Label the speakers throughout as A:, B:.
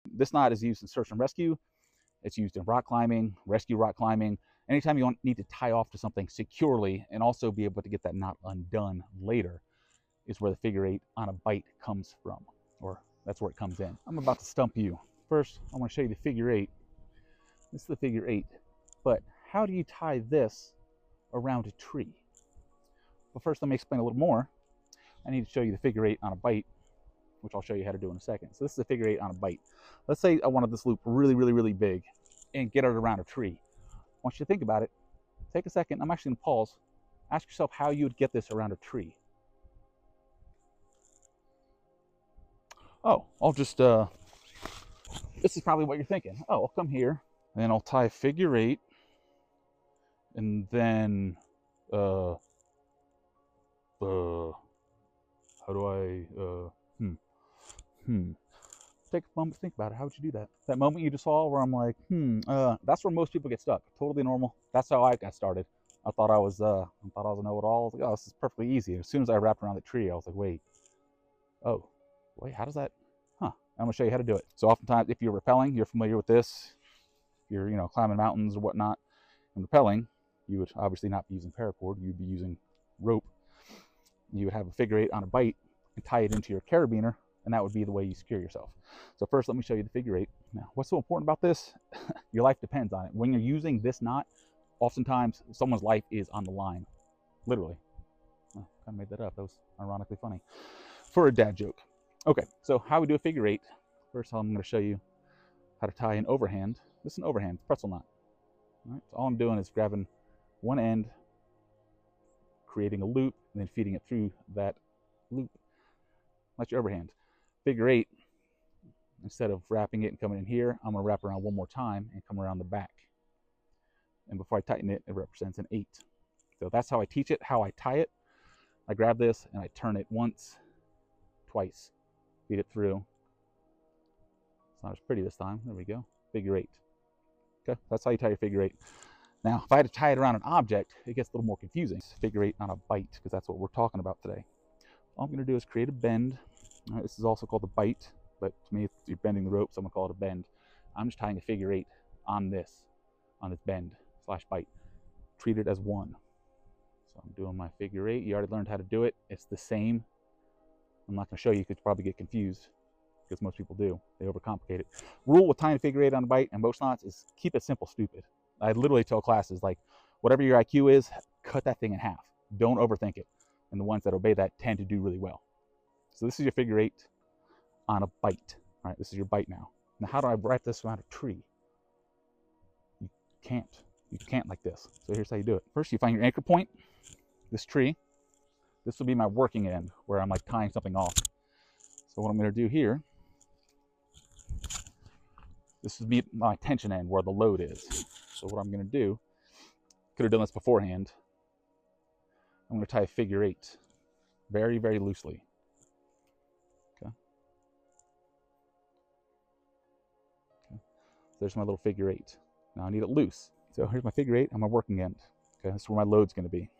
A: This knot is used in search and rescue. It's used in rock climbing, rescue rock climbing. Anytime you need to tie off to something securely and also be able to get that knot undone later is where the figure eight on a bight comes from, or that's where it comes in. I'm about to stump you. First, I want to show you the figure eight. This is the figure eight, but how do you tie this around a tree? Well, first let me explain a little more. I need to show you the figure eight on a bight, which I'll show you how to do in a second. So this is a figure eight on a bight. Let's say I wanted this loop really, really, really big and get it around a tree. I want you to think about it. Take a second. I'm actually going to pause. Ask yourself how you would get this around a tree. Oh, I'll just, this is probably what you're thinking. Oh, I'll come here and I'll tie a figure eight and then, how do I, take a moment to think about it. How would you do that? That moment you just saw where I'm like, that's where most people get stuck. Totally normal. That's how I got started. I thought I was a know-it-all. I was like, oh, this is perfectly easy. As soon as I wrapped around the tree, I was like, wait, how does that, I'm gonna show you how to do it. So oftentimes, if you're rappelling, you're familiar with this. If you're, climbing mountains or whatnot and rappelling, you would obviously not be using paracord. You'd be using rope. You would have a figure eight on a bight and tie it into your carabiner, and that would be the way you secure yourself. So first, let me show you the figure eight. Now, what's so important about this? Your life depends on it. When you're using this knot, oftentimes someone's life is on the line, literally. Oh, I made that up. That was ironically funny for a dad joke. Okay, so how we do a figure eight. First, I'm going to show you how to tie an overhand. This is an overhand pretzel knot. All right, so all I'm doing is grabbing one end, creating a loop, and then feeding it through that loop. That's your overhand. Figure eight, instead of wrapping it and coming in here, I'm going to wrap around one more time and come around the back. And before I tighten it, it represents an 8. So that's how I teach it, how I tie it. I grab this and I turn it once, twice, feed it through. It's not as pretty this time. There we go. Figure eight. Okay, that's how you tie your figure eight. Now, if I had to tie it around an object, it gets a little more confusing. Figure eight on a bight, because that's what we're talking about today. All I'm going to do is create a bend. All right, this is also called the bight, but to me, you're bending the rope, so I'm going to call it a bend. I'm just tying a figure eight on this bend / bight. Treat it as one. So I'm doing my figure eight. You already learned how to do it. It's the same. I'm not going to show you because you probably get confused, because most people do. They overcomplicate it. Rule with tying a figure eight on a bight and most knots is keep it simple, stupid. I literally tell classes, like, whatever your IQ is, cut that thing in half. Don't overthink it. And the ones that obey that tend to do really well. So this is your figure eight on a bight. All right, this is your bight now. Now, how do I wrap this around a tree? You can't. You can't like this. So here's how you do it. First, you find your anchor point, this tree. This will be my working end, where I'm like tying something off. So what I'm going to do here, this is my tension end, where the load is. So what I'm going to do, could have done this beforehand. I'm going to tie a figure eight very, very loosely. Okay. There's my little figure eight. Now I need it loose. So here's my figure eight on my working end. Okay, this is where my load's going to be.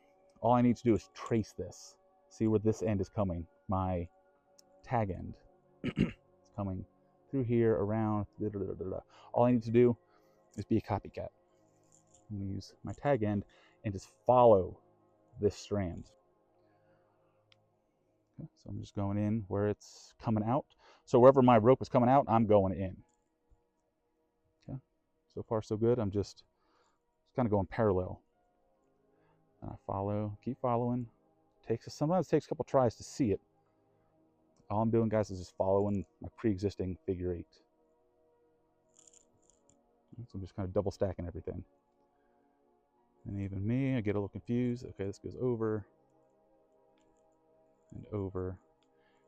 A: All I need to do is trace this. See where this end is coming. My tag end. It's coming through here, around. All I need to do is be a copycat. I'm going to use my tag end and just follow this strand. Okay, so I'm just going in where it's coming out. So wherever my rope is coming out, I'm going in. Okay, so far so good. I'm just kind of going parallel. And I follow, keep following. Sometimes it takes a couple tries to see it. All I'm doing, guys, is just following my pre-existing figure eight. So I'm just kind of double stacking everything. And even me, I get a little confused. Okay, this goes over and over.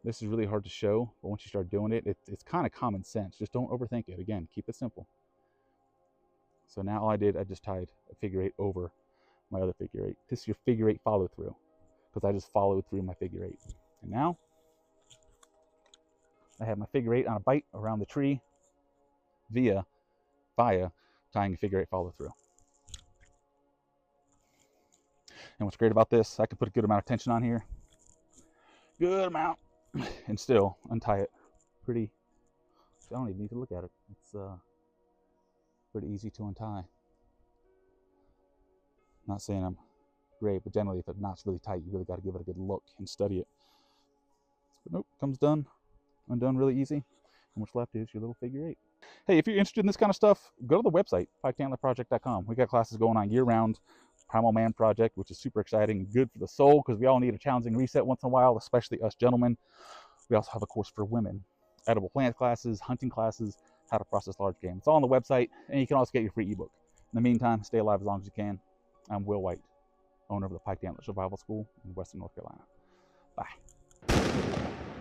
A: This is really hard to show, but once you start doing it, it's kind of common sense. Just don't overthink it. Again, keep it simple. So now all I did, I just tied a figure eight over my other figure eight. This is your figure eight follow through, because I just followed through my figure eight. And now I have my figure eight on a bight around the tree via tying a figure eight follow through. And what's great about this, I can put a good amount of tension on here, good amount, and still untie it pretty Actually, I don't even need to look at it. It's pretty easy to untie. Not saying I'm great, but generally if it knot's really tight, you really got to give it a good look and study it. But nope, comes undone really easy. And what's left is your little figure 8. Hey, if you're interested in this kind of stuff, go to the website, piketantlerproject.com. We got classes going on year-round. Primal Man Project, which is super exciting, good for the soul, because we all need a challenging reset once in a while, especially us gentlemen. We also have a course for women, edible plant classes, hunting classes, how to process large game. It's all on the website, and you can also get your free ebook. In the meantime, stay alive as long as you can. I'm Will White, owner of the Piked Antler Survival School in Western North Carolina. Bye.